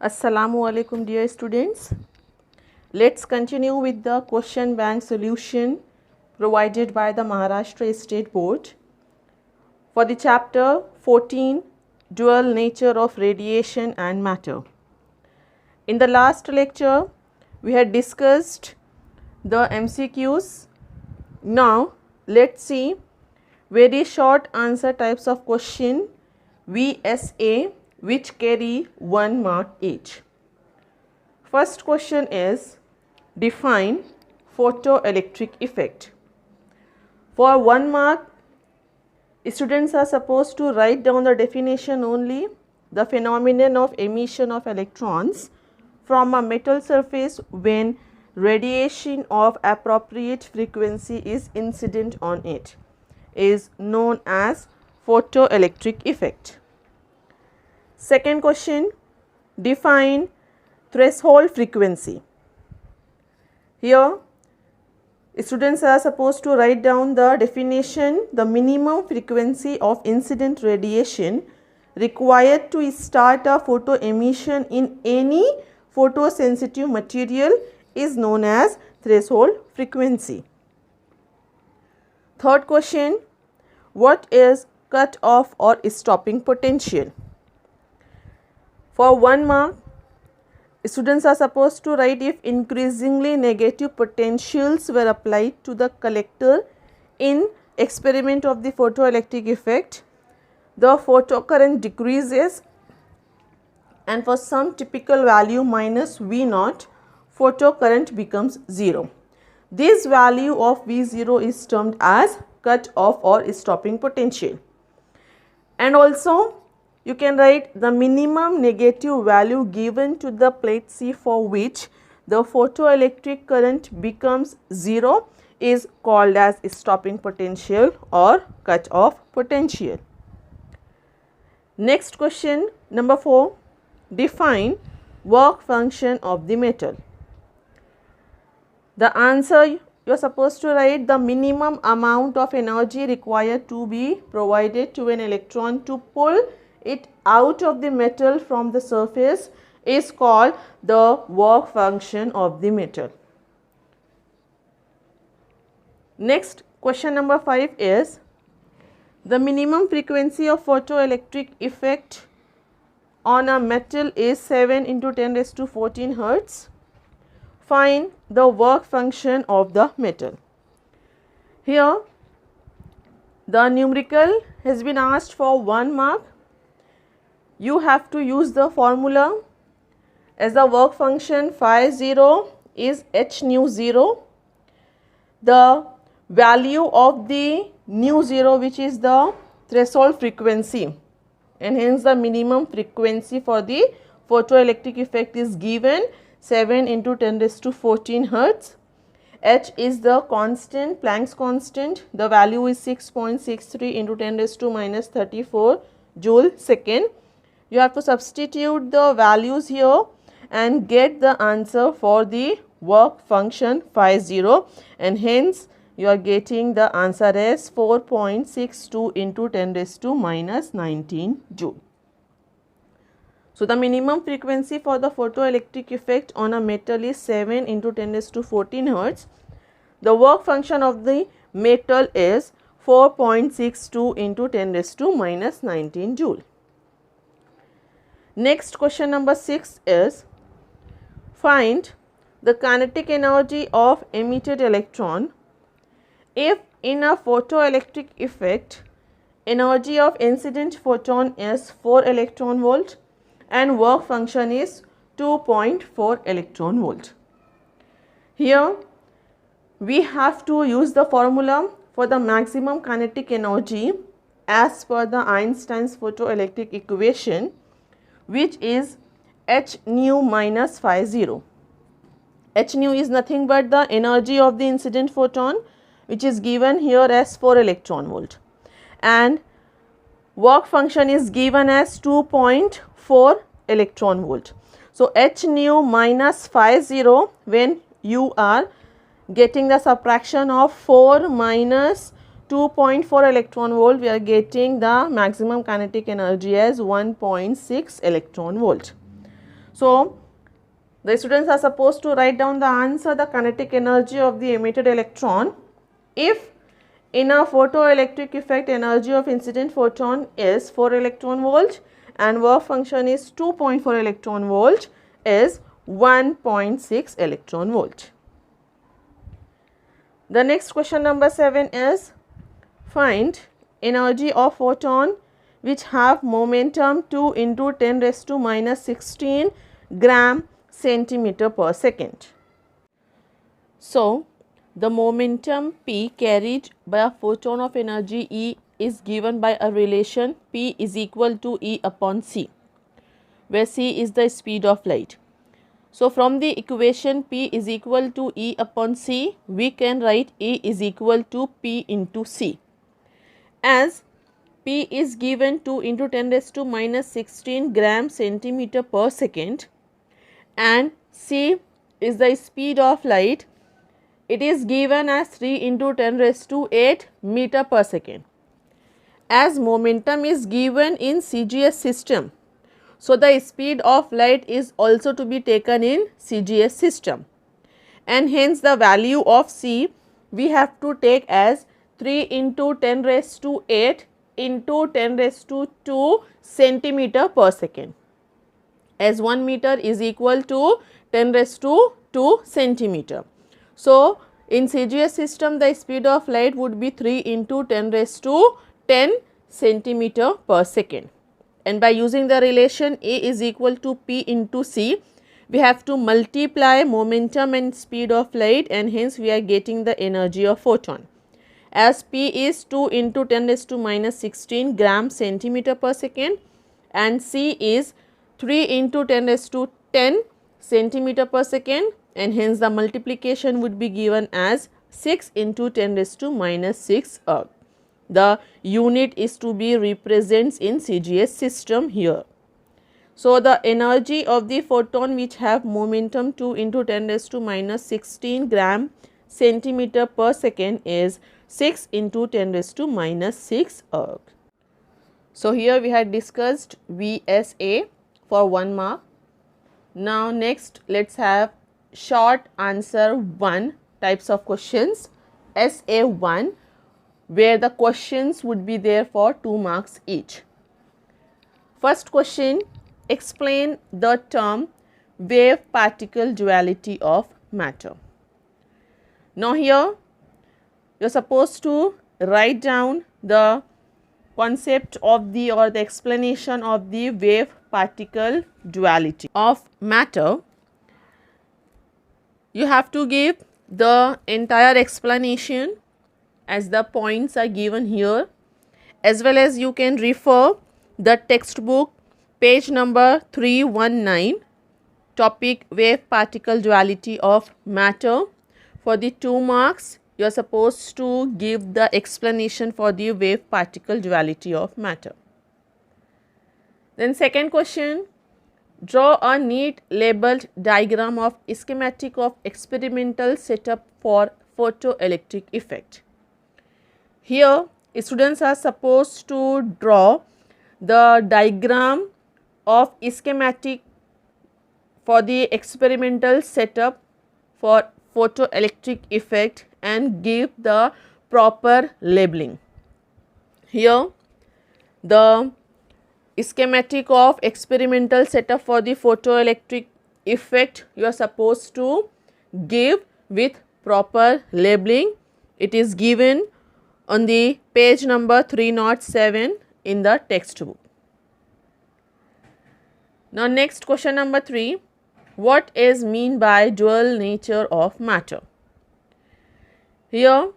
Assalamu alaikum dear students. Let's continue with the question bank solution provided by the Maharashtra State Board for the chapter 14 Dual Nature of Radiation and Matter. In the last lecture we had discussed the MCQs. Now let's see very short answer types of question VSA which carry 1 mark each. First question is define photoelectric effect. For 1 mark, students are supposed to write down the definition only. The phenomenon of emission of electrons from a metal surface when radiation of appropriate frequency is incident on it is known as photoelectric effect. Second question, define threshold frequency. Here students are supposed to write down the definition, the minimum frequency of incident radiation required to start a photo emission in any photosensitive material is known as threshold frequency. Third question, what is cut off or stopping potential? For 1 mark, students are supposed to write if increasingly negative potentials were applied to the collector in experiment of the photoelectric effect, the photocurrent decreases and for some typical value minus V0, photocurrent becomes 0. This value of V0 is termed as cut off or stopping potential. And also you can write the minimum negative value given to the plate C for which the photoelectric current becomes 0 is called as stopping potential or cut off potential. Next question, number 4, define work function of the metal. The answer you are supposed to write the minimum amount of energy required to be provided to an electron to pull it out of the metal from the surface is called the work function of the metal. Next, question number 5 is the minimum frequency of photoelectric effect on a metal is 7 into 10 raised to 14 hertz. Find the work function of the metal. Here the numerical has been asked for 1 mark. You have to use the formula as the work function phi 0 is h nu 0. The value of the nu 0 which is the threshold frequency and hence the minimum frequency for the photoelectric effect is given 7 into 10 raised to 14 hertz. H is the constant, Planck's constant. The value is 6.63 into 10 raised to minus 34 joule second. You have to substitute the values here and get the answer for the work function phi 0 and hence you are getting the answer as 4.62 into 10 raised to minus 19 joule. So, the minimum frequency for the photoelectric effect on a metal is 7 into 10 raised to 14 hertz. The work function of the metal is 4.62 into 10 raised to minus 19 joule. Next, question number 6 is find the kinetic energy of emitted electron if in a photoelectric effect energy of incident photon is 4 electron volt and work function is 2.4 electron volt. Here we have to use the formula for the maximum kinetic energy as per the Einstein's photoelectric equation, which is h nu minus phi 0. H nu is nothing but the energy of the incident photon which is given here as 4 electron volt and work function is given as 2.4 electron volt. So, h nu minus phi 0 when you are getting the subtraction of 4 minus 2.4 electron volt, we are getting the maximum kinetic energy as 1.6 electron volt. So, the students are supposed to write down the answer, the kinetic energy of the emitted electron. If in a photoelectric effect, energy of incident photon is 4 electron volt and work function is 2.4 electron volt, is 1.6 electron volt. The next question number 7 is find energy of photon which have momentum 2 into 10 raised to minus 16 gram centimeter per second. So, the momentum P carried by a photon of energy E is given by a relation P is equal to E upon C, where C is the speed of light. So, from the equation P is equal to E upon C, we can write E is equal to P into C. As P is given 2 into 10 raised to minus 16 gram centimeter per second and C is the speed of light, it is given as 3 into 10 raised to 8 meter per second. As momentum is given in CGS system, so the speed of light is also to be taken in CGS system, and hence the value of C we have to take as 3 into 10 raised to 8 into 10 raised to 2 centimeter per second, as 1 meter is equal to 10 raised to 2 centimeter. So, in CGS system the speed of light would be 3 into 10 raised to 10 centimeter per second, and by using the relation A is equal to P into C, we have to multiply momentum and speed of light, and hence we are getting the energy of photon. As P is 2 into 10 raised to minus 16 gram centimeter per second and C is 3 into 10 raised to 10 centimeter per second, and hence the multiplication would be given as 6 into 10 raised to minus 6 erg. The unit is to be represents in CGS system here. So, the energy of the photon which have momentum 2 into 10 raised to minus 16 gram centimeter per second is 6 into 10 raised to minus 6 erg. So, here we had discussed VSA for 1 mark. Now, next let us have short answer 1 types of questions, SA1, where the questions would be there for 2 marks each. First question, explain the term wave particle duality of matter. Now, here you are supposed to write down the concept of the or the explanation of the wave particle duality of matter. You have to give the entire explanation as the points are given here, as well as you can refer the textbook page number 319, topic wave particle duality of matter. For the 2 marks, you are supposed to give the explanation for the wave particle duality of matter. Then second question, draw a neat labeled diagram of schematic of experimental setup for photoelectric effect. Here students are supposed to draw the diagram of schematic for the experimental setup for photoelectric effect and give the proper labeling. Here the schematic of experimental setup for the photoelectric effect you are supposed to give with proper labeling. It is given on the page number 307 in the textbook. Now, next question number 3, what is mean by dual nature of matter? Here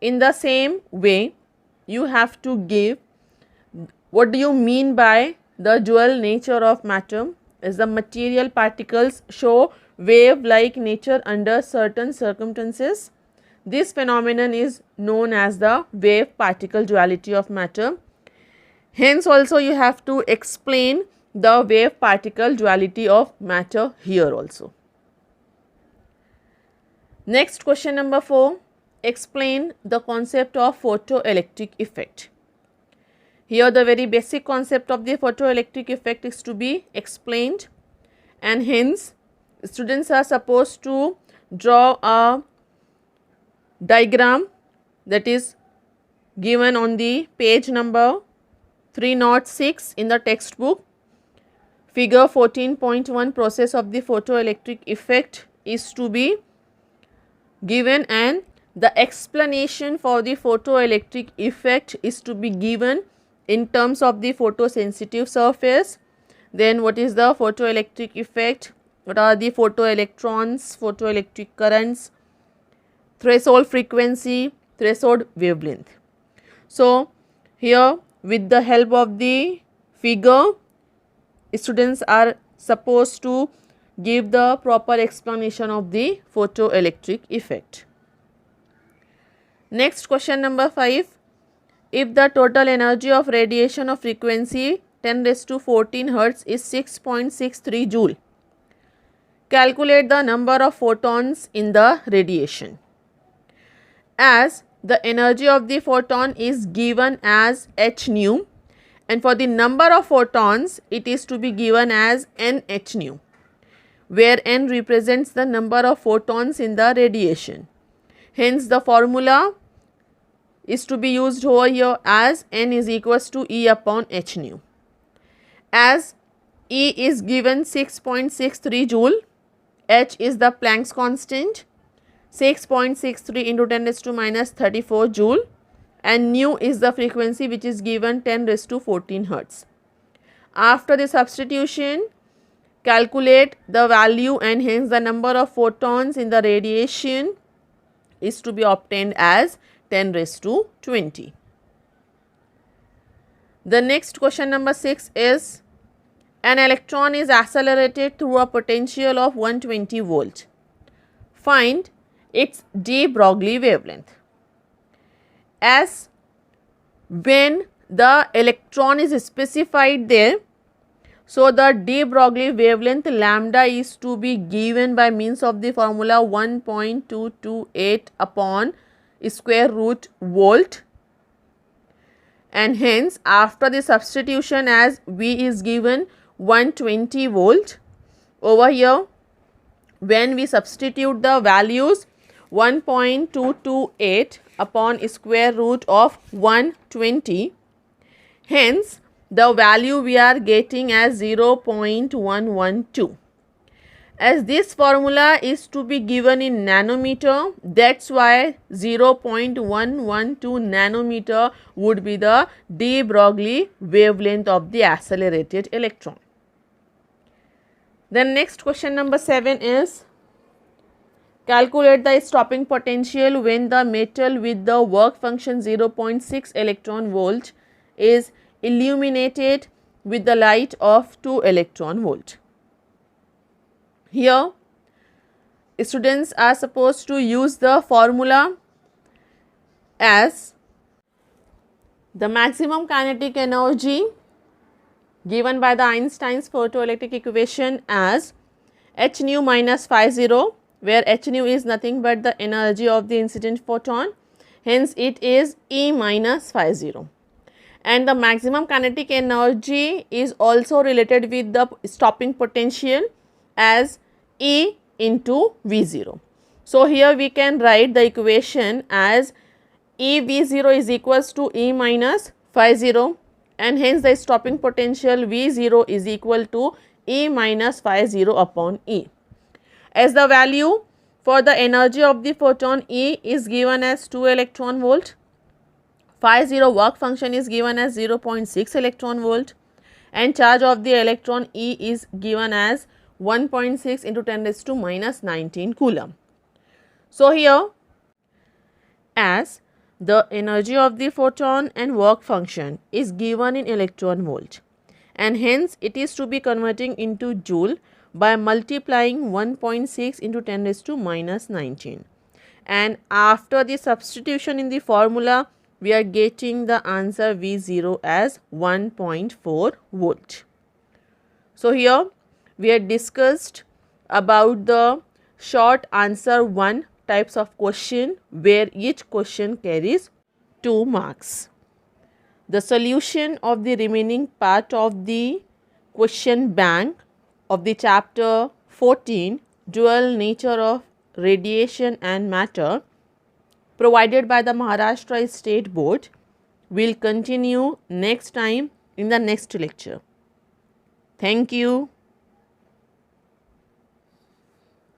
in the same way you have to give what do you mean by the dual nature of matter. Is the material particles show wave like nature under certain circumstances. This phenomenon is known as the wave particle duality of matter. Hence also you have to explain the wave particle duality of matter here also. Next question number 4, explain the concept of photoelectric effect. Here the very basic concept of the photoelectric effect is to be explained. and hence students are supposed to draw a diagram that is given on the page number 306 in the textbook. Figure 14.1 process of the photoelectric effect is to be given, and the explanation for the photoelectric effect is to be given in terms of the photosensitive surface. Then what is the photoelectric effect, what are the photoelectrons, photoelectric currents, threshold frequency, threshold wavelength. So here with the help of the figure, students are supposed to give the proper explanation of the photoelectric effect. Next, question number 5. If the total energy of radiation of frequency 10 raised to 14 Hz is 6.63 joule, calculate the number of photons in the radiation. As the energy of the photon is given as h nu, and for the number of photons it is to be given as nh nu, where n represents the number of photons in the radiation. Hence the formula is to be used over here as n is equals to E upon h nu. As E is given 6.63 joule, h is the Planck's constant, 6.63 into 10 raised to minus 34 joule, and nu is the frequency which is given 10 raised to 14 Hz. After the substitution, calculate the value, and hence the number of photons in the radiation is to be obtained as 10 raised to 20. The next question number 6 is, an electron is accelerated through a potential of 120 volt. Find its de Broglie wavelength. As when the electron is specified there, so the de Broglie wavelength lambda is to be given by means of the formula 1.228 upon square root volt, and hence after the substitution, as V is given 120 volt, over here when we substitute the values 1.228 upon square root of 120, hence the value we are getting as 0.112. As this formula is to be given in nanometer, that's why 0.112 nanometer would be the de Broglie wavelength of the accelerated electron. Then next question number 7 is, calculate the stopping potential when the metal with the work function 0.6 electron volt is illuminated with the light of 2 electron volt. Here students are supposed to use the formula as the maximum kinetic energy given by the Einstein's photoelectric equation as h nu minus phi 0, where h nu is nothing but the energy of the incident photon, hence it is E minus phi 0. And the maximum kinetic energy is also related with the stopping potential as E into V0. So here we can write the equation as E V0 is equals to E minus phi 0, and hence the stopping potential V0 is equal to E minus phi 0 upon E. As the value for the energy of the photon E is given as 2 electron volt, phi 0 work function is given as 0.6 electron volt, and charge of the electron E is given as 1.6 into 10 raised to minus 19 coulomb. So here, as the energy of the photon and work function is given in electron volt, and hence it is to be converting into joule by multiplying 1.6 into 10 raised to minus 19, and after the substitution in the formula we are getting the answer V0 as 1.4 volt. So here we had discussed about the short answer 1 types of question, where each question carries 2 marks. The solution of the remaining part of the question bank of the chapter 14 dual nature of radiation and matter provided by the Maharashtra State Board will continue next time in the next lecture. Thank you.